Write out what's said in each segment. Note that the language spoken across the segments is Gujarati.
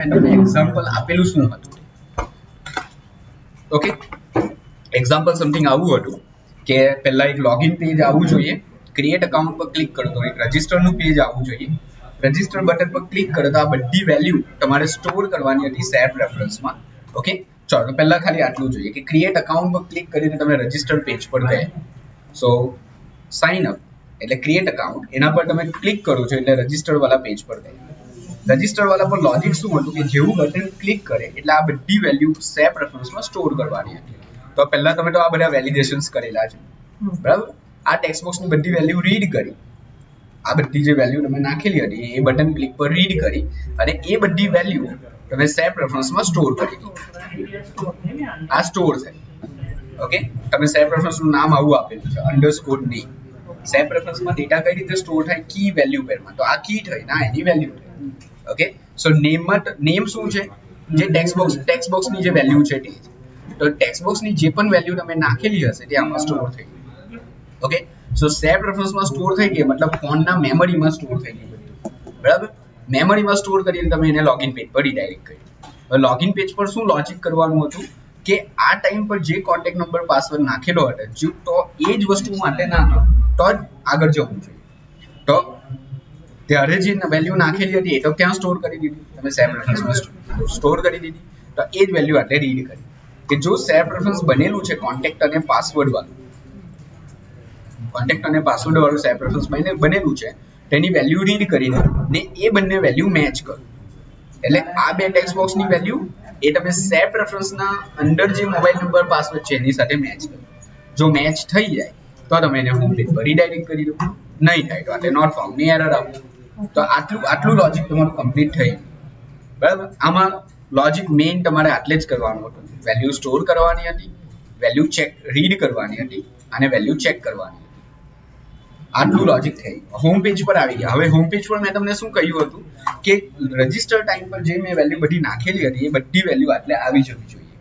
એક્ઝામ્પલ આપેલું શું હતું? ઓકે, એક્ઝામ્પલ સમથિંગ આવું હતું કે પહેલા એક લોગિન પેજ આવવું જોઈએ, ક્રિએટ અકાઉન્ટ પર ક્લિક કરો તો એક રજિસ્ટરનું પેજ આવવું જોઈએ, રજિસ્ટર બટન પર ક્લિક કરો તો આ બધી વેલ્યુ તમારે સ્ટોર કરવાની હતી સેવ રેફરન્સમાં. ઓકે, ચાલો પહેલા ખાલી આટલું જોઈએ કે ક્રિએટ અકાઉન્ટ પર ક્લિક કરીને તમે રજિસ્ટર પેજ પર ગયા. સો સાઇન અપ એટલે ક્રિએટ અકાઉન્ટ, એના પર તમે ક્લિક કરો છો એટલે રજિસ્ટર વાળા પેજ પર ગયા. રજિસ્ટર વાળા પર લોજિક શું હતું કે જેવું બટન ક્લિક કરે એટલે આ બધી વેલ્યુ સેવ રેફરન્સમાં સ્ટોર કરવાની હતી. તો પહેલા તમે તો આ બધા વેલિડેશન્સ કરેલા છે, બરાબર. આ ટેક્સ્ટ બોક્સની બધી વેલ્યુ રીડ કરી, આ બધી જે વેલ્યુ તમે નાખેલી હતી એ બટન ક્લિક પર રીડ કરી અને એ બધી વેલ્યુ તમે સેવ રેફરન્સમાં સ્ટોર કરી દીધી. આ સ્ટોર છે. ઓકે, તમે સેવ રેફરન્સનું નામ આવું આપેલું છે અંડરસ્કોર નેમ. સેવ રેફરન્સમાં ડેટા કઈ રીતે સ્ટોર થાય? કી વેલ્યુ પેરમાં. તો આ કી થઈ ના એની વેલ્યુ થઈ. ઓકે, સો નેમમાં નેમ શું છે? જે ટેક્સ્ટ બોક્સની જે વેલ્યુ છે તે. તો ટેક્સ્ટ બોક્સની જે પણ વેલ્યુ તમે નાખેલી હશે તે આમાં સ્ટોર થઈ ગઈ. ઓકે, સો સેવ રેફરન્સમાં સ્ટોર થઈ ગઈ મતલબ ફોનના મેમરીમાં સ્ટોર થઈ ગઈ બધું, બરાબર. મેમરીમાં સ્ટોર કરીને તમે એને લોગિન પેજ પર રિડાયરેક્ટ કરી. હવે લોગિન પેજ પર શું લોજિક કરવાનું હતું કે આ ટાઈમ પર જે કોન્ટેક્ટ નંબર પાસવર્ડ નાખેલો હતો તો એ જ વસ્તુ માટે ના તો જ આગળ જવું જોઈએ. તો ત્યારે જે વેલ્યુ નાખેલી હતી એ તો ક્યાં સ્ટોર કરી દીધી? તમે સેવ રેફરન્સમાં સ્ટોર કરી દીધી. તો એ જ વેલ્યુ આપણે રીડ કરી કે જો સેવ રેફરન્સ બનેલું છે કોન્ટેક્ટ અને પાસવર્ડ વાળું, કોન્ટેક્ટ અને પાસવર્ડ વાળું સેવ રેફરન્સ બનેલું છે તેની વેલ્યુ રીડ કરીને ને એ બંને વેલ્યુ મેચ કરો. એટલે આ બે ટેક્સ્ટ બોક્સની વેલ્યુ એ તમે સેવ રેફરન્સના અંદર જે મોબાઈલ નંબર પાસવર્ડ છે એની સાથે મેચ કરો. જો મેચ થઈ જાય તો તમે એને હોમ પેજ પર રીડાયરેક્ટ કરી દો. નહીં થાય તો એટલે નોટ ફાઉન્ડ ની એરર આવે. તો આટલું લોજિક તમારું કમ્પ્લીટ થઈ, બરાબર. આમાં લોજિક મેઇન તમારે આટલે જ કરવાનું હતું. વેલ્યુ સ્ટોર કરવાની હતી, વેલ્યુ ચેક રીડ કરવાની હતી અને વેલ્યુ ચેક કરવાની હતી. આટલું લોજિક થઈ. હોમ પેજ પર આવી ગયા. હવે હોમ પેજ પર મેં તમને શું કહ્યું હતું કે રજિસ્ટર ટાઈમ પર જે મેં વેલ્યુ બધી નાખેલી હતી એ બધી વેલ્યુ આટલે આવી જવી જોઈએ.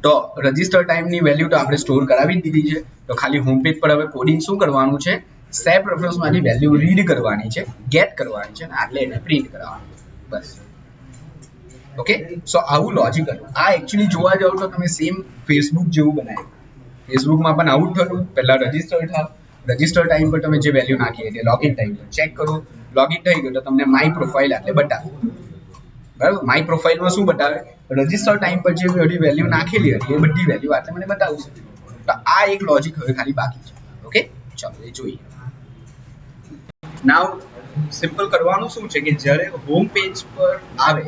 તો રજિસ્ટર ટાઈમની વેલ્યુ તો આપણે સ્ટોર કરાવી જ દીધી છે. તો ખાલી હોમ પેજ પર હવે કોડિંગ શું કરવાનું છે? સેવ રેફરન્સમાંથી વેલ્યુ રીડ કરવાની છે, ગેટ કરવાની છે અને આટલે એને પ્રિન્ટ કરવાનું છે. બસ. ઓકે, સો આવું લોજિક હતું. આ એકચ્યુઅલી જોવા જાવ તો તમે સેમ ફેસબુક જેવું બનાવ્યું. ફેસબુકમાં પણ આવું જ થતું. પહેલા રજિસ્ટર થાવ, રજિસ્ટર ટાઈમ પર તમે જે વેલ્યુ નાખી એટલે લોગિન ટાઈમ પર ચેક કરો. લોગિન થઈ ગયું તો તમને માય પ્રોફાઇલ આટલે બતાવે, બરાબર. માય પ્રોફાઇલમાં શું બતાવે? રજિસ્ટર ટાઈમ પર જે બધી વેલ્યુ નાખેલી હતી એ બધી વેલ્યુ આટલે મને બતાવશે. તો આ એક લોજિક હવે ખાલી બાકી છે. ઓકે, ચાલો એ જોઈએ. નાવ સિમ્પલ કરવાનું શું છે કે જ્યારે હોમ પેજ પર આવે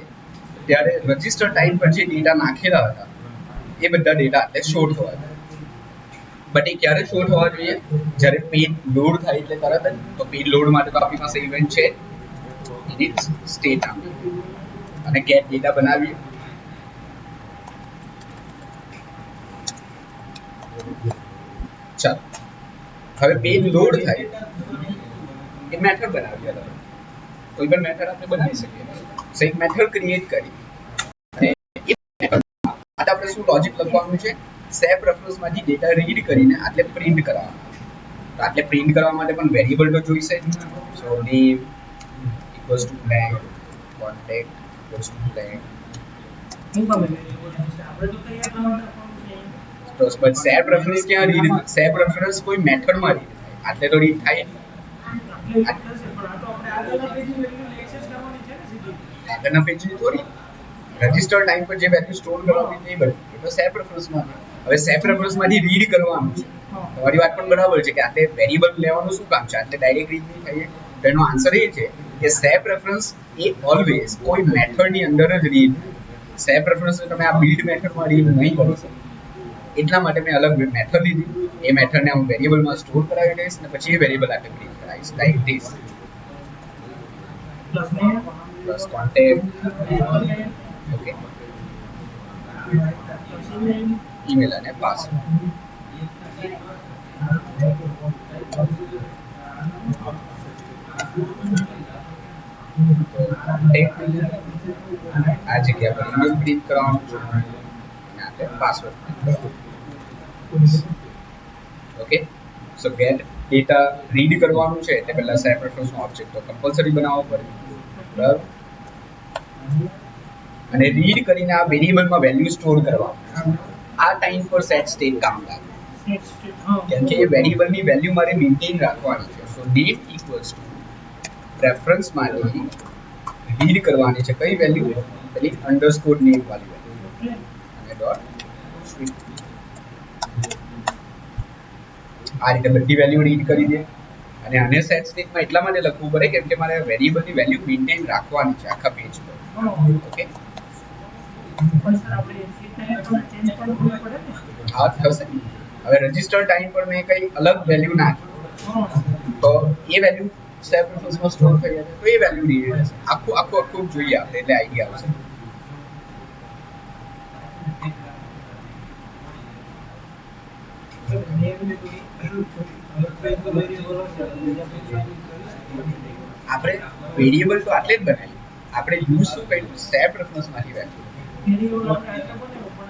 ત્યારે રજિસ્ટર ટાઈમ પર જે ડેટા નાખેલા હતા એ બધા ડેટા એટલે શો થવા જોઈએ. બટ એ ક્યારે શો થવા જોઈએ? જ્યારે પેજ લોડ થાય એટલે તરત જ. તો પેજ લોડ માટે તો આપણી પાસે ઇવેન્ટ છે, ઇનિટ સ્ટેટ અને ગેટ ડેટા બનાવીએ. ચાલો હવે પેજ લોડ થાય એ મેથડ બનાવીએ. કોઈ પણ મેથડ આપણે બનાવી શકીએ. સો એક મેથડ ક્રિએટ કરી અને એ મેથડ આપણે શું લોજિક લખવાનું છે? સેવ રેફરન્સમાંથી ડેટા રીડ કરીને આટલે પ્રિન્ટ કરવાનું. તો આટલે પ્રિન્ટ કરવા માટે પણ વેરિયેબલ તો જોઈશે. So name equals to blank, contact equals to blank. તો સેવ રેફરન્સ ક્યાં રીડ? સેવ રેફરન્સ કોઈ મેથડમાં રીડ થાય. આટલે તો રીડ થાય નહીં. આગળના પેજની થોડી. રજિસ્ટર ટાઈમ પર જે વેલ્યુ સ્ટોર કરવાની છે એ બધી તો સેવ રેફરન્સમાં છે. હવે સેવ રેફરન્સમાંથી રીડ કરવાનું છે. તમારી વાત પણ બરાબર છે કે આટલે વેરિયેબલ લેવાનું શું કામ છે? આટલે ડાયરેક્ટ રીડ નહીં થાય. તો એનો આન્સર એ છે કે સેવ રેફરન્સ એ ઓલવેઝ કોઈ મેથડની અંદર જ રીડ થાય. સેવ રેફરન્સ તમે આ બિલ્ડ મેથડમાં રીડ નહીં કરી શકો. એટલા માટે મેં અલગ મેથડ લીધી. એ મેથડને હું વેરિયેબલમાં સ્ટોર કરાવી દઈશ અને પછી એ વેરિયેબલ આટલે પ્રિન્ટ કરાવીશ like this. Plus contact, okay, email અને પાસવર્ડ. આ જગ્યા પર ઈમેલ પ્રિન્ટ કરવાનું છે અને આપણે પાસવર્ડ પ્રિન્ટ કરવાનું. ઓકે, સો ગેટ ડેટા રીડ કરવાનું છે એટલે પહેલા સેવ રેફરન્સનો ઓબ્જેક્ટ તો કમ્પલસરી બનાવવો પડે, બરાબર. અને રીડ કરીને આ વેરિયેબલમાં વેલ્યુ સ્ટોર કરવા. આ ટાઈમ પર સેટ સ્ટેટ કામ લાગે, કેમ કે એ વેરિયેબલની વેલ્યુ મારે મેન્ટેન રાખવાની છે. સો નેમ ઇક્વલ્સ ટુ પ્રેફરન્સમાંથી રીડ કરવાની છે કઈ વેલ્યુ, પેલી અંડરસ્કોર નેમ વાળી વેલ્યુ, અને ડોટ સ્વીચ. આ રીતે બધી વેલ્યુ રીડ કરી દે. અને આને સેટ સ્ટેટમાં એટલા માટે લખવું પડે કેમ કે મારે વેરિયેબલની વેલ્યુ મેન્ટેન રાખવાની છે આખા પેજ પર. ઓકે, હા થશે. હવે રજિસ્ટર ટાઈમ પર મેં કઈ અલગ વેલ્યુ નાખી તો એ વેલ્યુ સેવ પ્રેફરન્સમાં સ્ટોર થઈ જશે, તો એ વેલ્યુ રીડ થશે. આખું આખું આખું જોઈએ આપણે એટલે આઈડિયા આવશે. આપણે વેરિયેબલ તો આટલે જ બનાવ્યું, આપણે યુઝ શું કર્યું, સેવ પ્રેફરન્સમાંથી વેલ્યુ.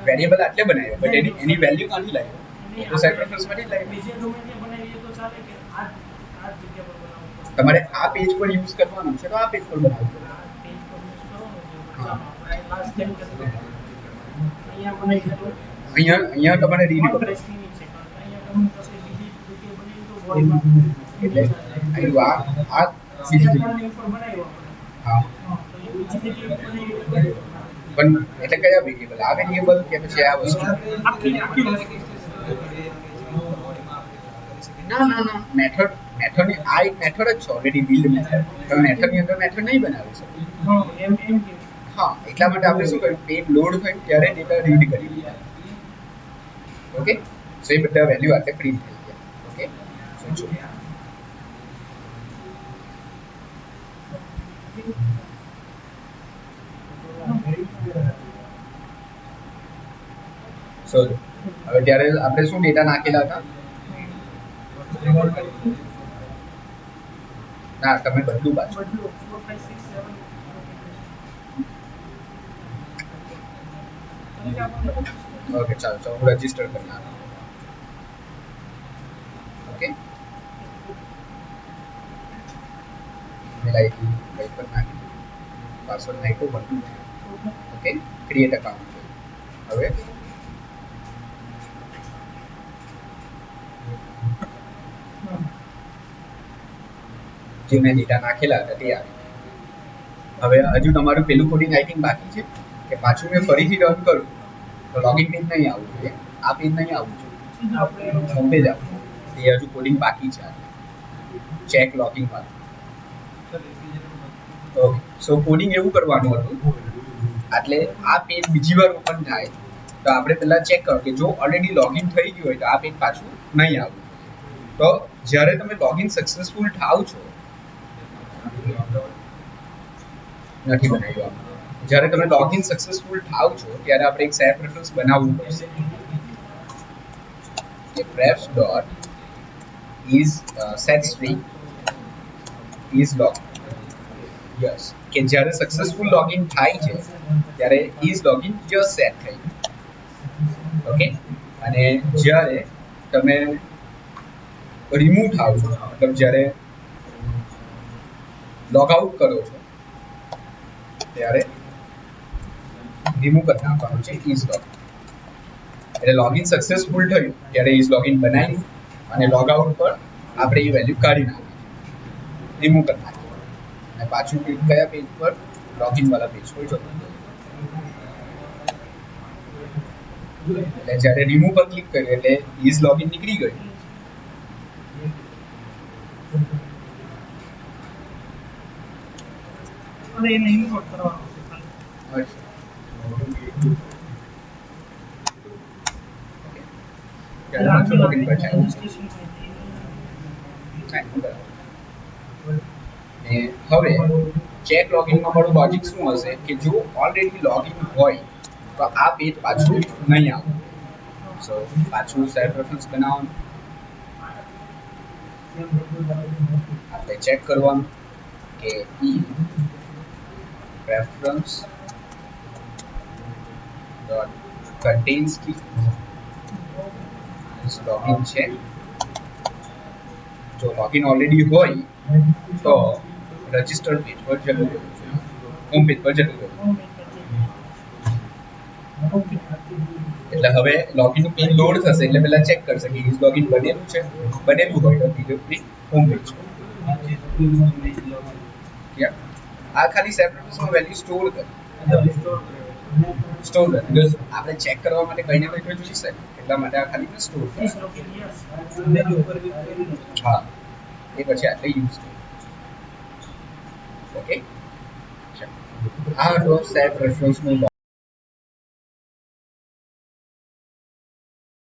વેરિયેબલ આટલે બનાવ્યો, બટ એની વેલ્યુ ક્યાંથી લાવ્યો, તો સેવ પ્રેફરન્સમાંથી જ લાવ્યો. તમારે આ પેજ પર યુઝ કરવાનું છે તો આ પેજ પર બનાવવું પડે. અહીંયા તમારે રીડ કરો એટલે આ હા પણ એટલે કયા વેરિયેબલ, આ વેરિયેબલ કે પછી આ વસ્તુ? ના ના ના, મેથડની આ એક મેથડ જ છે ઓલરેડી, બિલ્ડ મેથડ. તમે મેથડની અંદર મેથડ નહીં બનાવી શકો. હા, એટલા માટે આપણે શું કર્યું, પેજ લોડ થયું ત્યારે ડેટા રીડ કરી લીધા. ઓકે, સો એ બધા વેલ્યુ આટલે પ્રિન્ટ થઈ ગયા. ઓકે, સો હવે ત્યારે આપણે શું ડેટા નાખેલા હતા? ના, તમે બદલું પાછું. ઓકે, ચાલો ચાલો હું રજીસ્ટર કરી નાખું. ઓકે, ઈમેલ આઈડી કઈ પર નાખી, પાસવર્ડ નાખ્યો, બધું છે. Okay, create account. હવે જે મેં ડેટા નાખેલા હતા તે આવી. હવે હજુ તમારું પેલું કોડિંગ આઈ થિંક બાકી છે કે પાછું મેં ફરીથી રન કરું તો લોગિન પેજ નહીં આવવું જોઈએ, આ પેજ નહીં આવવું જોઈએ, હોમ પેજ આવવું. એ હજુ કોડિંગ બાકી છે, ચેક લોગિંગ વાળું. ઓકે, સો કોડિંગ એવું કરવાનું હતું, એટલે આ પેજ બીજી વાર ઓપન થાય તો આપણે પહેલા ચેક કરો કે જો ઓલરેડી લોગિન થઈ ગયું હોય તો આ પેજ પાછું નહીં આવવું. તો જ્યારે તમે લોગિન સક્સેસફુલ થાવ છો, નથી બનાવ્યું, જ્યારે તમે લોગિન સક્સેસફુલ થાવ છો ત્યારે આપણે એક સેવ પ્રેફરન્સ બનાવવું પડશે કે prefs dot is set string is log. Yes, કે જ્યારે સક્સેસફુલ લોગિન થાય છે ત્યારે is login just સેટ થઈ. ઓકે, અને જ્યારે તમે રિમૂવ થાવ છો, મતલબ જ્યારે લોગ આઉટ કરો છો ત્યારે રિમૂવ કરી નાખવાનું છે ઇઝ લોગ. એટલે લોગિન સક્સેસફુલ થયું ત્યારે ઇઝ લોગિન બનાવી અને લોગ આઉટ પર આપણે એ વેલ્યુ કાઢી નાખી, રિમૂવ કરી નાખી અને પાછું કયા પેજ પર, લોગિન વાળા પેજ પર જતું. એટલે જ્યારે રિમૂવ પર ક્લિક કર્યું એટલે ઇઝ લોગિન નીકળી ગયું. એને ઇમ્પોર્ટ કરવાનું છે. હવે ચેક લોગિનમાં મારું લોજિક શું હશે કે જો ઓલરેડી લોગિન હોય તો આ પેજ પાછું નહીં આવે. સો પાછું સેવ પ્રેફરન્સ બનાવવાનું, આપણે ચેક કરવાનું કે ઈ પ્રેફરન્સ ડોટ કન્ટેન્સ કી લોગિન છે. જો લોગિન ઓલરેડી હોય તો રજિસ્ટર પેજ પર જવું જોઈએ. હોમ પેજ પર જતું રહ્યું. એટલે હવે લોગિન પેજ લોડ થશે એટલે પહેલા ચેક કરશે કે ઇઝ લોગિન બનેલું છે. બનેલું હોય તો ડિરેક્ટલી હોમ પેજ. આ ખાલી સેપરેટમાં વેલ્યુ સ્ટોર કરે. સ્ટોર કરે because આપણે ચેક કરવા માટે કઈ ને કઈ તો જોઈશે એટલા માટે આ ખાલી સ્ટોર કરે. હા એ પછી આટલે યુઝ કરે. ઓકે આ હતો સેટ રેફરન્સનો